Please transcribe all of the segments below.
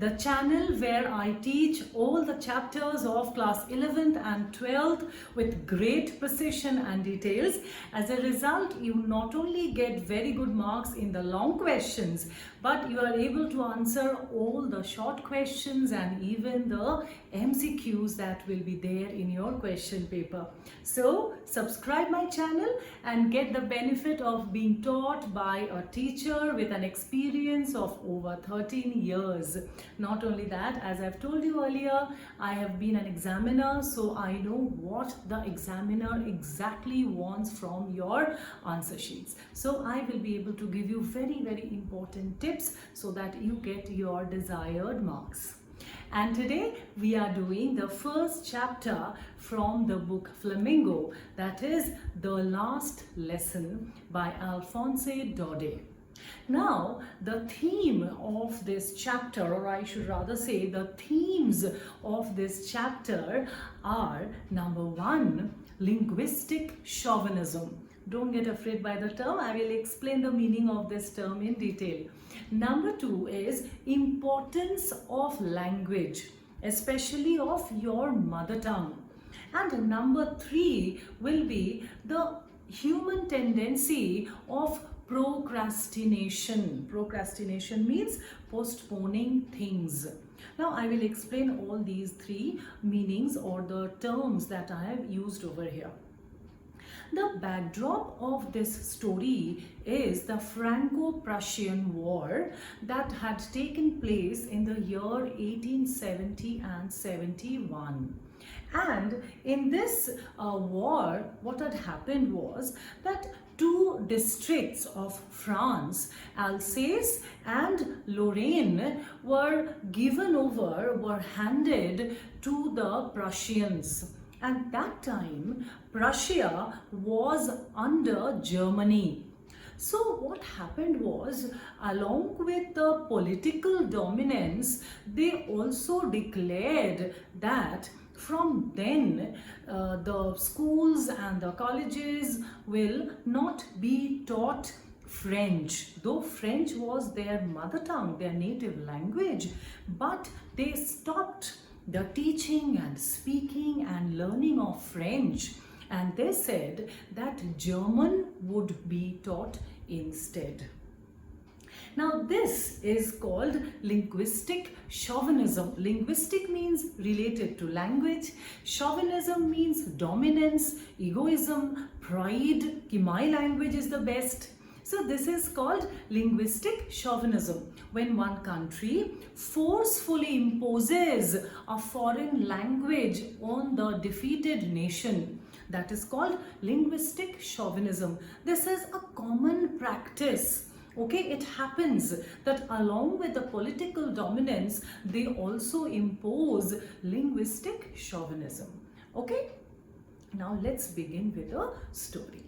the channel where I teach all the chapters of class 11th and 12th with great precision and details. As a result, you not only get very good marks in the long questions, but you are able to answer all the short questions and even the MCQs that will be there in your question paper. So subscribe my channel and get the benefit of being taught by a teacher with an experience of over 13 years. Not only that, as I've told you earlier, I have been an examiner, so I know what the examiner exactly wants from your answer sheets. So I will be able to give you very, very important tips so that you get your desired marks. And today we are doing the first chapter from the book Flamingo, that is The Last Lesson by Alphonse Daudet. Now, the theme of this chapter, or I should rather say the themes of this chapter are: number one, linguistic chauvinism. Don't get afraid by the term. I will explain the meaning of this term in detail. Number two is importance of language, especially of your mother tongue. And number three will be the human tendency of procrastination. Procrastination means postponing things. Now I will explain all these three meanings or the terms that I have used over here. The backdrop of this story is the Franco-Prussian War that had taken place in the year 1870 and 71. And in this war, what had happened was that two districts of France, Alsace and Lorraine, were given over, were handed to the Prussians. At that time, Prussia was under Germany. So what happened was, along with the political dominance, they also declared that from then the schools and the colleges will not be taught French, though French was their mother tongue, their native language, but they stopped the teaching and speaking and learning of French, and they said that German would be taught instead. Now this is called linguistic chauvinism. Linguistic means related to language. Chauvinism means dominance, egoism, pride, ki my language is the best. So this is called linguistic chauvinism, when one country forcefully imposes a foreign language on the defeated nation. That is called linguistic chauvinism. This is a common practice. Okay, it happens that along with the political dominance, they also impose linguistic chauvinism. Okay, now let's begin with the story.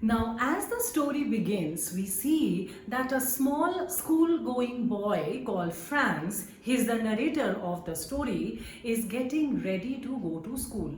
Now, as the story begins, we see that a small school-going boy called Franz, he's the narrator of the story, is getting ready to go to school.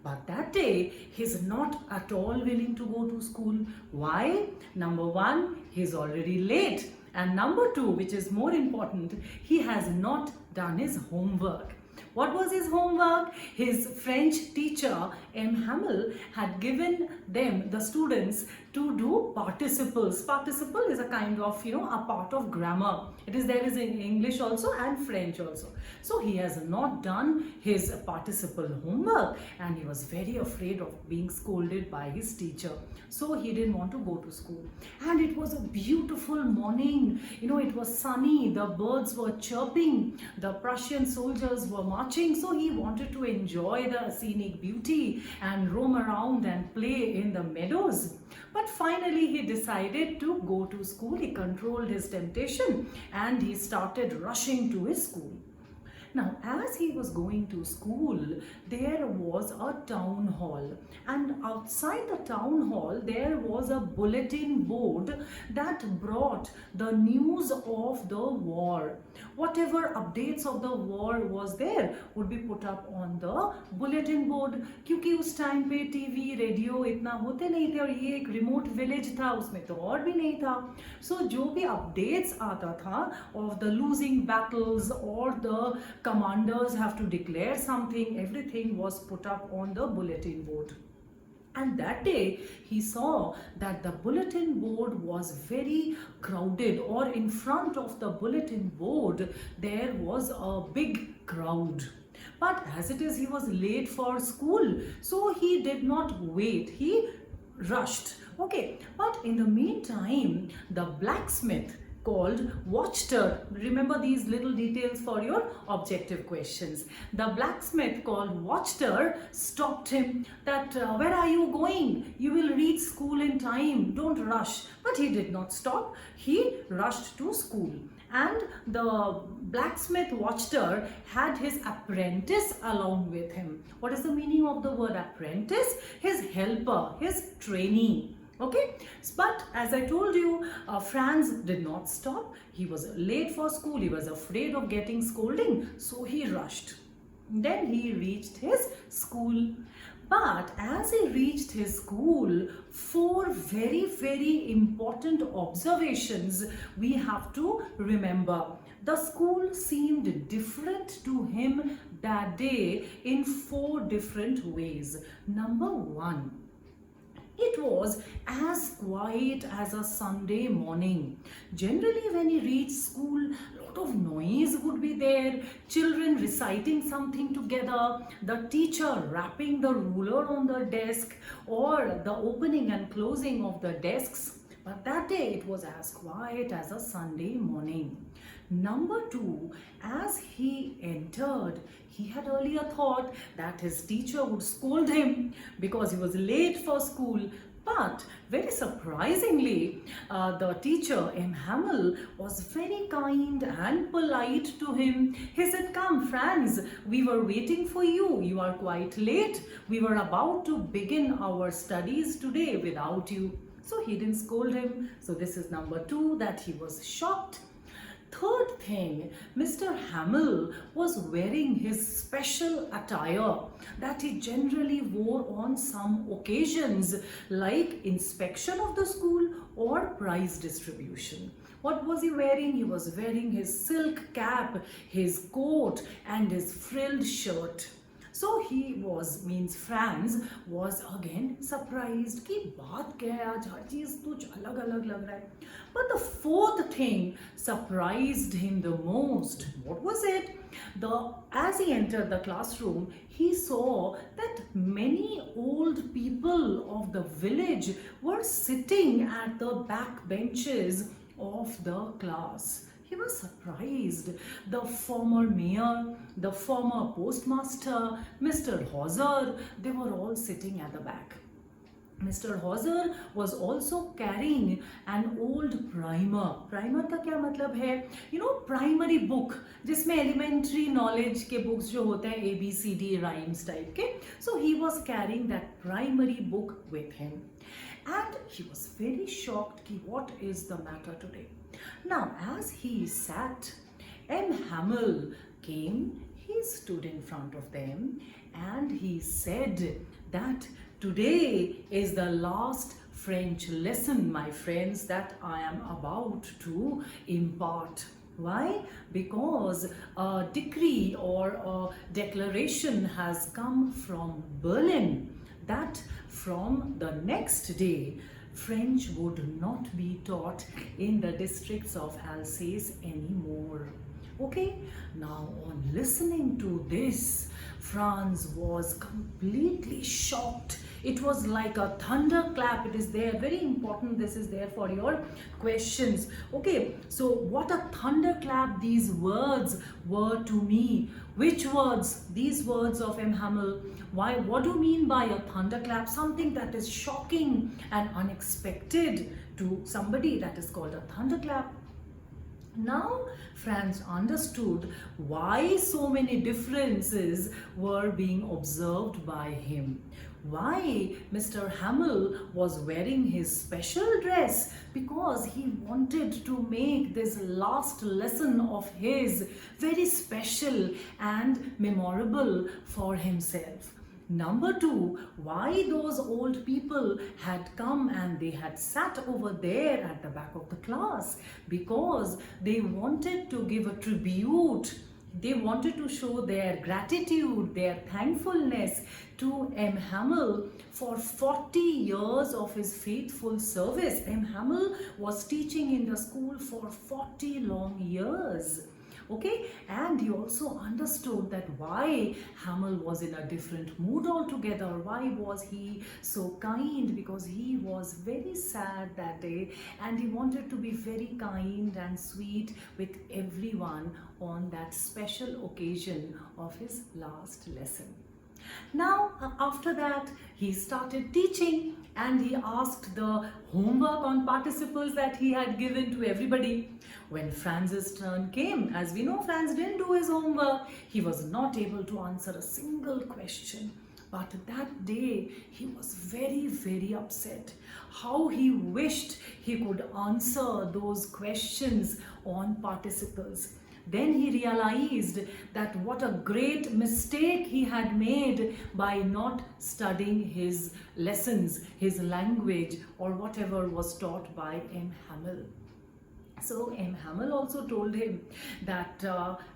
But that day, he's not at all willing to go to school. Why? Number one, he's already late. And number two, which is more important, he has not done his homework. What was his homework? His French teacher, M. Hamel, had given them, the students, to do participles. Participle is a kind of, a part of grammar. It is there is in English also and French also. So he has not done his participle homework and he was very afraid of being scolded by his teacher. So he didn't want to go to school. And it was a beautiful morning. It was sunny. The birds were chirping. The Prussian soldiers were marching. So he wanted to enjoy the scenic beauty and roam around and play in the meadows. But finally he decided to go to school. He controlled his temptation and he started rushing to his school. Now, as he was going to school, there was a town hall, and outside the town hall, there was a bulletin board that brought the news of the war. Whatever updates of the war was there would be put up on the bulletin board. क्योंकि उस time पे TV radio इतना होते नहीं थे और ये एक रिमोट विलेज था, उसमें तो और भी नहीं था. सो जो भी अपडेट्स आता था of the losing battles or the commanders have to declare something, everything was put up on the bulletin board. And that day he saw that the bulletin board was very crowded, or in front of the bulletin board there was a big crowd. But as it is, he was late for school, so he did not wait, he rushed. Okay, but in the meantime, the blacksmith called Watchter. Remember these little details for your objective questions. The blacksmith called Watchter stopped him that where are you going? You will reach school in time. Don't rush. But he did not stop. He rushed to school. And the blacksmith Watchter had his apprentice along with him. What is the meaning of the word apprentice? His helper, his trainee. Okay, but as I told you, Franz did not stop. He was late for school. He was afraid of getting scolding, so he rushed. Then he reached his school. But as he reached his school, 4 very, very important observations we have to remember. The school seemed different to him that day in 4 different ways. Number 1. It was as quiet as a Sunday morning. Generally, when he reached school, a lot of noise would be there. Children reciting something together, the teacher rapping the ruler on the desk, or the opening and closing of the desks. But that day, it was as quiet as a Sunday morning. Number 2, as he entered, he had earlier thought that his teacher would scold him because he was late for school. But very surprisingly, the teacher, M. Hamel, was very kind and polite to him. He said, "Come, Franz, we were waiting for you. You are quite late. We were about to begin our studies today without you." So he didn't scold him. So this is number 2, that he was shocked. Third thing, Mr. Hamel was wearing his special attire that he generally wore on some occasions, like inspection of the school or prize distribution. What was he wearing? He was wearing his silk cap, his coat, and his frilled shirt. So he was, means Franz was again surprised कि बात क्या है, आज हर चीज कुछ अलग अलग लग रहा है. But the fourth thing surprised him the most. What was it? As he entered the classroom, he saw that many old people of the village were sitting at the back benches of the class. He was surprised. The former mayor, the former postmaster, Mr. Hauser, they were all sitting at the back. Mr. Hauser was also carrying an old primer. Primer का क्या मतलब है? You know, primary book, जिसमें elementary knowledge के books जो होते हैं ABCD rhymes type के. So he was carrying that primary book with him. And he was very shocked कि what is the matter today? Now, as he sat, M. Hamel came, he stood in front of them and he said that today is the last French lesson, my friends, that I am about to impart. Why? Because a decree or a declaration has come from Berlin that from the next day, French would not be taught in the districts of Alsace anymore. Okay, now on listening to this, Franz was completely shocked. It was like a thunderclap. It is there, very important. This is there for your questions. Okay, so what a thunderclap these words were to me. Which words? These words of M. Hamel. Why? What do you mean by a thunderclap? Something that is shocking and unexpected to somebody, that is called a thunderclap. Now Franz understood why so many differences were being observed by him. Why Mr. Hamel was wearing his special dress, because he wanted to make this last lesson of his very special and memorable for himself. Number two, why those old people had come and they had sat over there at the back of the class? Because they wanted to give a tribute. They wanted to show their gratitude, their thankfulness to M. Hamel for 40 years of his faithful service. M. Hamel was teaching in the school for 40 long years. Okay, and he also understood that why Hamel was in a different mood altogether. Why was he so kind? Because he was very sad that day and he wanted to be very kind and sweet with everyone on that special occasion of his last lesson. Now, after that, he started teaching and he asked the homework on participles that he had given to everybody. When Franz's turn came, as we know, Franz didn't do his homework. He was not able to answer a single question. But that day, he was very, very upset. How he wished he could answer those questions on participles. Then he realized that what a great mistake he had made by not studying his lessons, his language, or whatever was taught by M. Hamel. So M. Hamel also told him that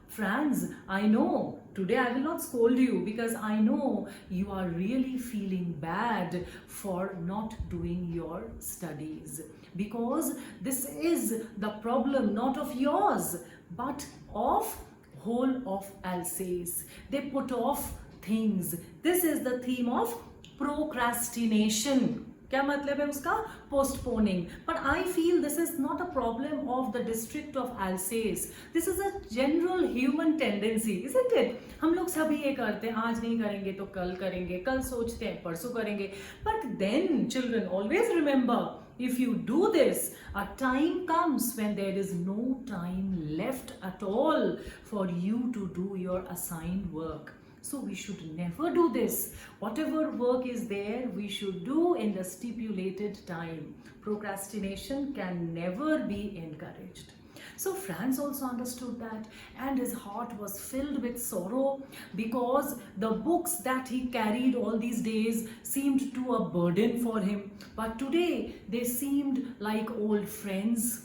Franz, I know today I will not scold you because I know you are really feeling bad for not doing your studies, because this is the problem not of yours but of whole of Alsace. They put off things. This is the theme of procrastination. क्या मतलब है उसका? Postponing. But I feel this is not a problem of the district of Alsace. This is a general human tendency, isn't it? हम लोग सभी ये करते हैं, आज नहीं करेंगे तो कल करेंगे, कल सोचते हैं परसों करेंगे. But then children always remember, if you do this, a time comes when there is no time left at all for you to do your assigned work. So we should never do this. Whatever work is there, we should do in the stipulated time. Procrastination can never be encouraged. So Franz also understood that, and his heart was filled with sorrow because the books that he carried all these days seemed to a burden for him. But today they seemed like old friends.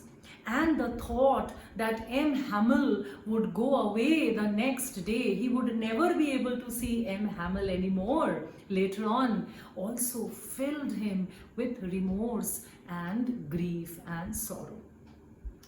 And the thought that M. Hamel would go away the next day, he would never be able to see M. Hamel anymore later on, also filled him with remorse and grief and sorrow.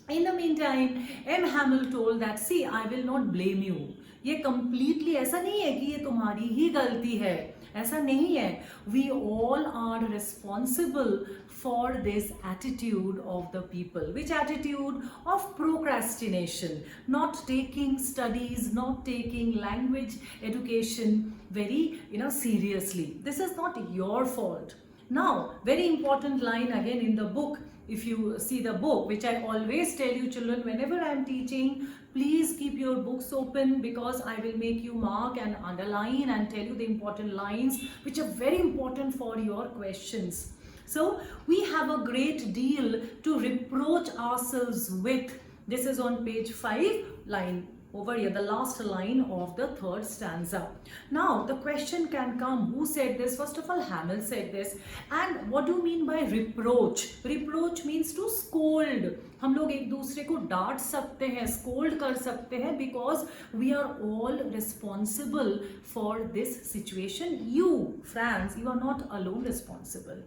In the meantime, M. Hamel told that, see, I will not blame you. ये completely ऐसा नहीं है कि ये तुम्हारी ही गलती है. ऐसा नहीं है. We all are responsible for this attitude of the people. Which attitude? Of procrastination. Not taking studies, not taking language education very, seriously. This is not your fault. Now, very important line again in the book. If you see the book, which I always tell you children whenever I am teaching, please keep your books open because I will make you mark and underline and tell you the important lines which are very important for your questions. So we have a great deal to reproach ourselves with. This is on page 5, line over here, the last line of the third stanza. Now the question can come, who said this? First of all, Hamel said this. And what do you mean by reproach? Reproach means to scold. हम लोग एक दूसरे को डांट सकते हैं, scold कर सकते हैं, because we are all responsible for this situation. You, Franz, you are not alone responsible.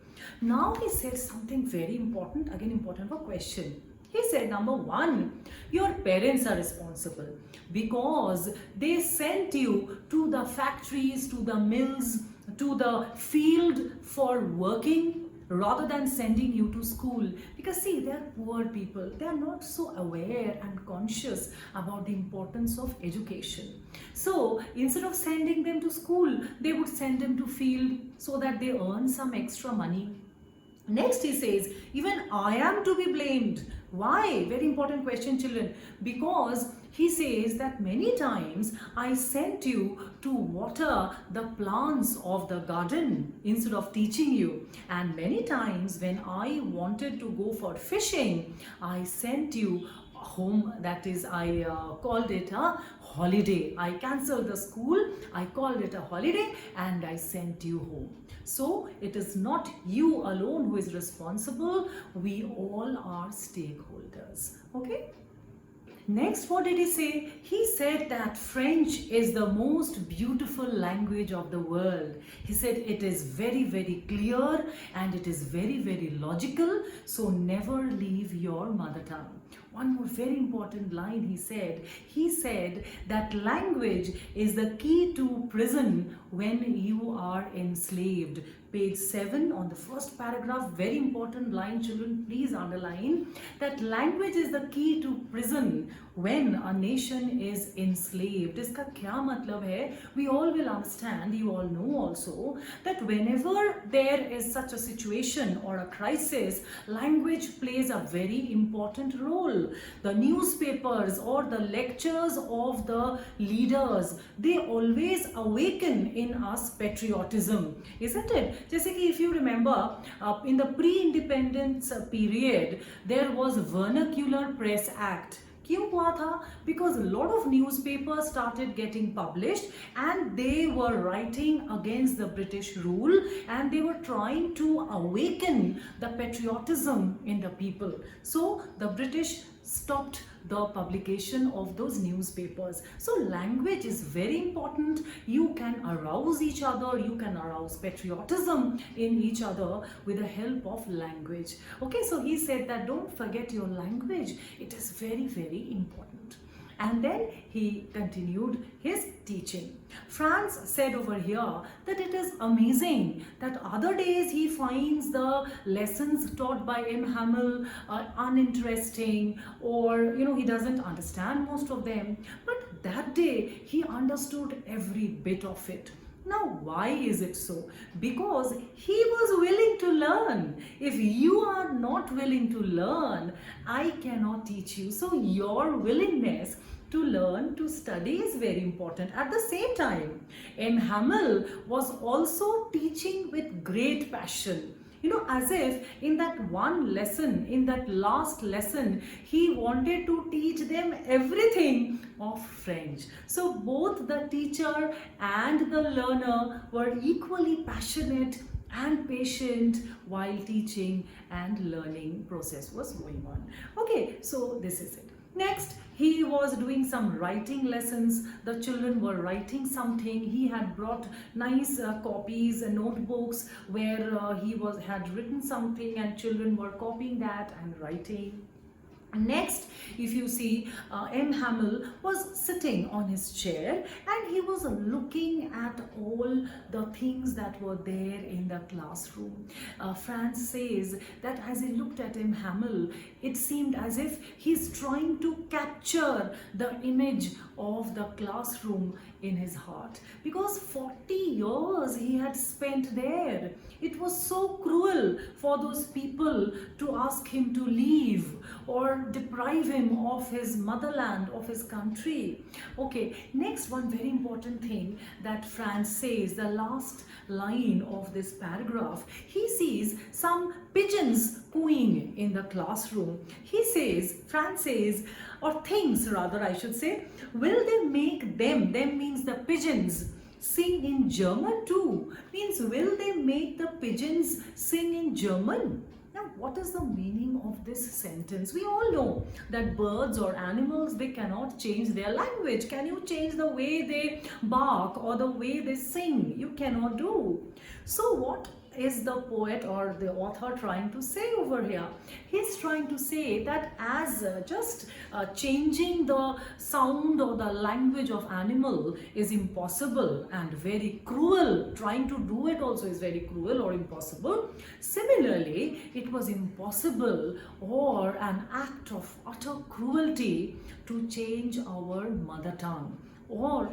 Now he says something very important, again important for question. He said, number one, your parents are responsible because they sent you to the factories, to the mills, to the field for working rather than sending you to school. Because see, they are poor people. They are not so aware and conscious about the importance of education. So instead of sending them to school, they would send them to field so that they earn some extra money. Next, he says, even I am to be blamed. Why? Very important question, children. Because he says that many times I sent you to water the plants of the garden instead of teaching you. And many times when I wanted to go for fishing, I sent you home. That is, I called it a holiday. I cancelled the school, I called it a holiday, and I sent you home. So it is not you alone who is responsible. We all are stakeholders. Okay. Next, what did he say? He said that French is the most beautiful language of the world. He said it is very, very clear and it is very, very logical. So never leave your mother tongue. One more very important line he said that language is the key to prison when you are enslaved. Page 7 on the first paragraph, very important line, children, please underline that language is the key to prison when a nation is enslaved. Iska kya matlab hai? We all will understand, you all know also, that whenever there is such a situation or a crisis, language plays a very important role. The newspapers or the lectures of the leaders, they always awaken in us patriotism, isn't it? जैसे कि if you remember, in the pre-independence period, there was Vernacular Press Act. क्यों हुआ था? Because a lot of newspapers started getting published and they were writing against the British rule and they were trying to awaken the patriotism in the people. So the British stopped the publication of those newspapers. So language is very important. You can arouse each other, you can arouse patriotism in each other with the help of language. Okay, so he said that don't forget your language. It is very, very important. And then he continued his teaching. Franz said over here that it is amazing that other days he finds the lessons taught by M. Hamel uninteresting, or he doesn't understand most of them. But that day he understood every bit of it. Now, why is it so? Because he was willing to learn. If you are not willing to learn, I cannot teach you. So your willingness to learn, to study is very important. At the same time, M. Hamel was also teaching with great passion. As if in that one lesson, in that last lesson, he wanted to teach them everything of French. So both the teacher and the learner were equally passionate and patient while teaching and learning process was going on. Okay, so this is it. Next, he was doing some writing lessons. The children were writing something. He had brought nice copies and notebooks where he had written something and children were copying that and writing. Next, if you see, M. Hamel was sitting on his chair and he was looking at all the things that were there in the classroom. Franz says that as he looked at M. Hamel, it seemed as if he's trying to capture the image of the classroom in his heart, because 40 years he had spent there. It was so cruel for those people to ask him to leave or deprive him of his motherland, of his country. Okay, next, one very important thing that Franz says, the last line of this paragraph, he sees some pigeons cooing in the classroom. He says, Franz says, or thinks rather I should say, will they make them means the pigeons, sing in German too? Means will they make the pigeons sing in German? Now, what is the meaning of this sentence? We all know that birds or animals, they cannot change their language. Can you change the way they bark or the way they sing? You cannot do. So what is the poet or the author trying to say over here? He's trying to say that as just changing the sound or the language of animal is impossible and very cruel, trying to do it also is very cruel or impossible. Similarly, it was impossible or an act of utter cruelty to change our mother tongue or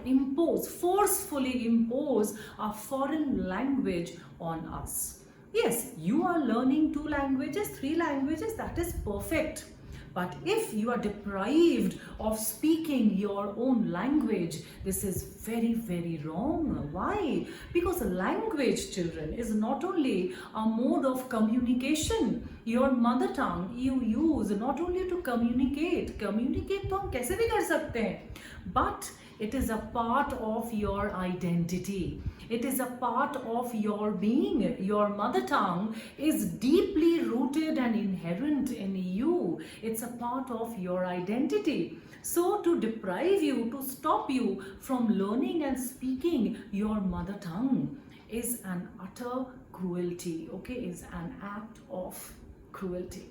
forcefully impose a foreign language on us. Yes, you are learning 2 languages, 3 languages, that is perfect. But if you are deprived of speaking your own language, this is very, very wrong. Why? Because language, children, is not only a mode of communication. Your mother tongue you use not only to communicate. Communicate तो हम कैसे भी कर सकते हैं. But it is a part of your identity. It is a part of your being. Your mother tongue is deeply rooted and inherent in you. It's a part of your identity. So to deprive you, to stop you from learning and speaking your mother tongue is an utter cruelty, okay, is an act of cruelty.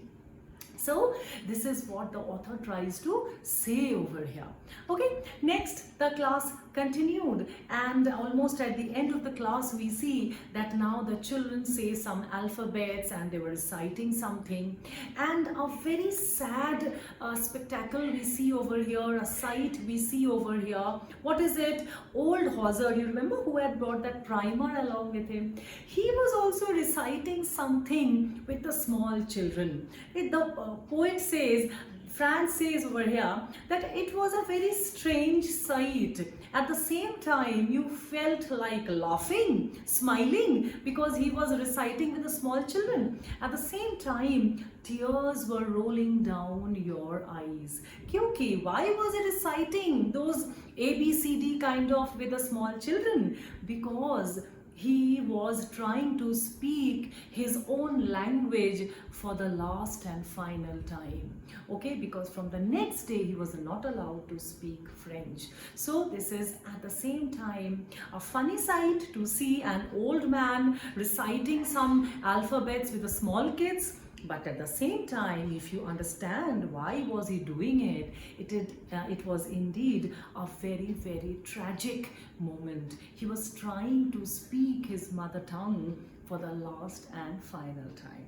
So this is what the author tries to say over here. Okay, next the class continued, and almost at the end of the class we see that now the children say some alphabets and they were reciting something, and a very sad spectacle we see over here, a sight we see over here. What is it? Old Hauser, you remember, who had brought that primer along with him? He was also reciting something with the small children. The poet says, Franz says over here, that it was a very strange sight. At the same time, you felt like laughing, smiling, because he was reciting with the small children. At the same time, tears were rolling down your eyes. Kyunki, why was he reciting those ABCD kind of with the small children? Because he was trying to speak his own language for the last and final time. Okay, because from the next day he was not allowed to speak French. So this is at the same time a funny sight to see an old man reciting some alphabets with the small kids. But at the same time, if you understand why was he doing it, it was indeed a very, very tragic moment. He was trying to speak his mother tongue for the last and final time.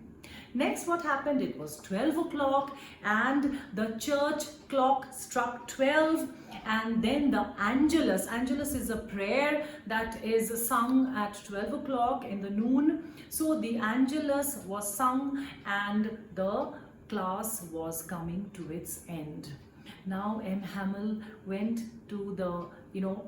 Next, what happened? It was 12 o'clock and the church clock struck 12, and then the Angelus. Angelus is a prayer that is sung at 12 o'clock in the noon. So the Angelus was sung and the class was coming to its end. Now M. Hamel went to the,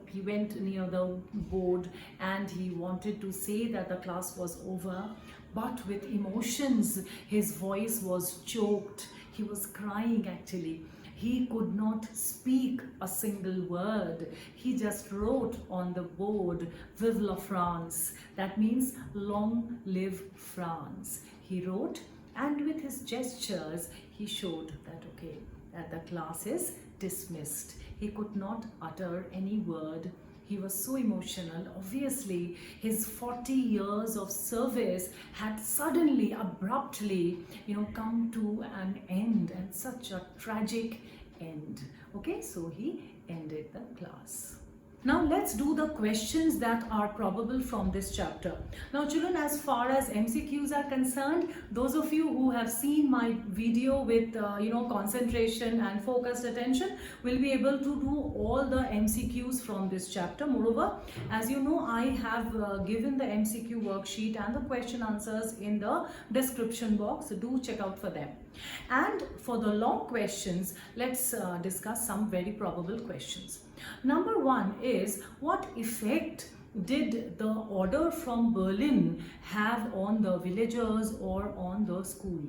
he went near the board and he wanted to say that the class was over, but with emotions his voice was choked. He was crying actually. He could not speak a single word. He just wrote on the board, Vive la France. That means long live France. He wrote, and with his gestures he showed that okay, that the class is dismissed. He could not utter any word. He was so emotional. Obviously, his 40 years of service had suddenly, abruptly, come to an end, and such a tragic end. Okay, so he ended the class. Now let's do the questions that are probable from this chapter. Now children, as far as MCQs are concerned, those of you who have seen my video with concentration and focused attention will be able to do all the MCQs from this chapter. Moreover, as you know, I have given the MCQ worksheet and the question answers in the description box. So do check out for them. And for the long questions, let's discuss some very probable questions. Number one is, what effect did the order from Berlin have on the villagers or on the school?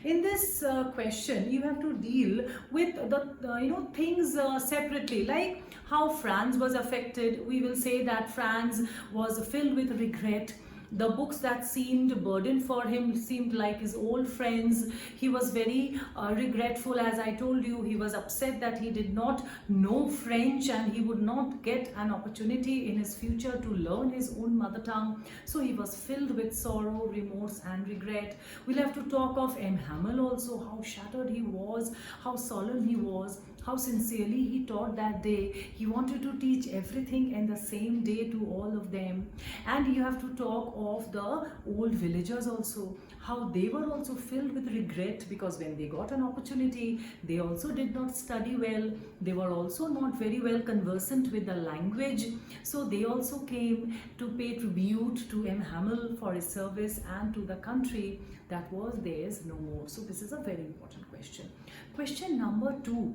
In this question, you have to deal with the things separately, like how Franz was affected. We will say that Franz was filled with regret. The books that seemed a burden for him seemed like his old friends. He was very regretful, as I told you. He was upset that he did not know French and he would not get an opportunity in his future to learn his own mother tongue. So he was filled with sorrow, remorse and regret. We'll have to talk of M. Hamel also, how shattered he was, how solemn he was, how sincerely he taught that day. He wanted to teach everything in the same day to all of them. And you have to talk of the old villagers also, how they were also filled with regret, because when they got an opportunity, they also did not study well. They were also not very well conversant with the language. So they also came to pay tribute to M. Hamel for his service and to the country that was theirs no more. So this is a very important question. Question number 2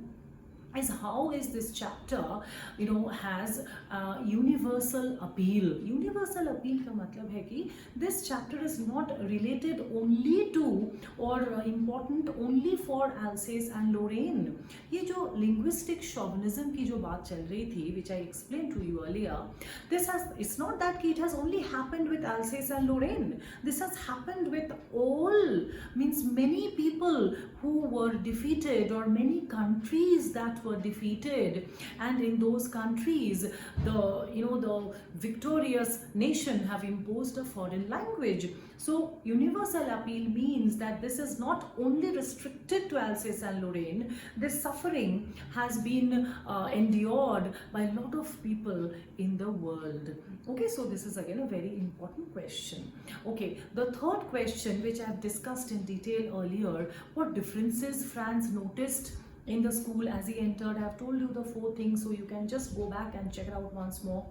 is, how is this chapter has universal appeal. Universal appeal का मतलब है कि this chapter is not related only to or important only for Alsace and Lorraine. ये जो linguistic chauvinism की जो बात चल रही थी, which I explained to you earlier, it's not that it has only happened with Alsace and Lorraine. This has happened with all, means many people who were defeated, or many countries that were defeated, and in those countries the victorious nation have imposed a foreign language. So universal appeal means that this is not only restricted to Alsace and Lorraine. This suffering has been endured by a lot of people in the world. Okay, so this is again a very important question. Okay, the third question, which I have discussed in detail earlier, what differences Franz noticed in the school as he entered. I have told you the 4 things, so you can just go back and check it out once more.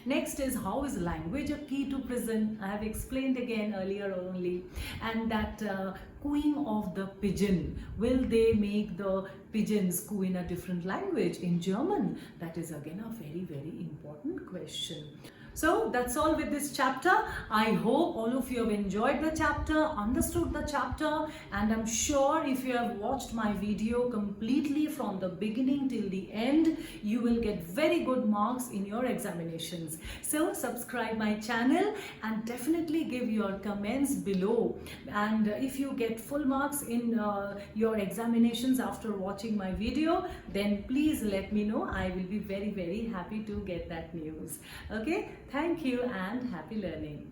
Next is, how is language a key to prison? I have explained again earlier only. And that cooing of the pigeon, will they make the pigeons coo in a different language, in German? That is again a very, very important question. So that's all with this chapter. I hope all of you have enjoyed the chapter, understood the chapter, and I'm sure if you have watched my video completely from the beginning till the end, you will get very good marks in your examinations. So subscribe my channel and definitely give your comments below. And if you get full marks in your examinations after watching my video, then please let me know. I will be very, very happy to get that news. Okay, thank you and happy learning.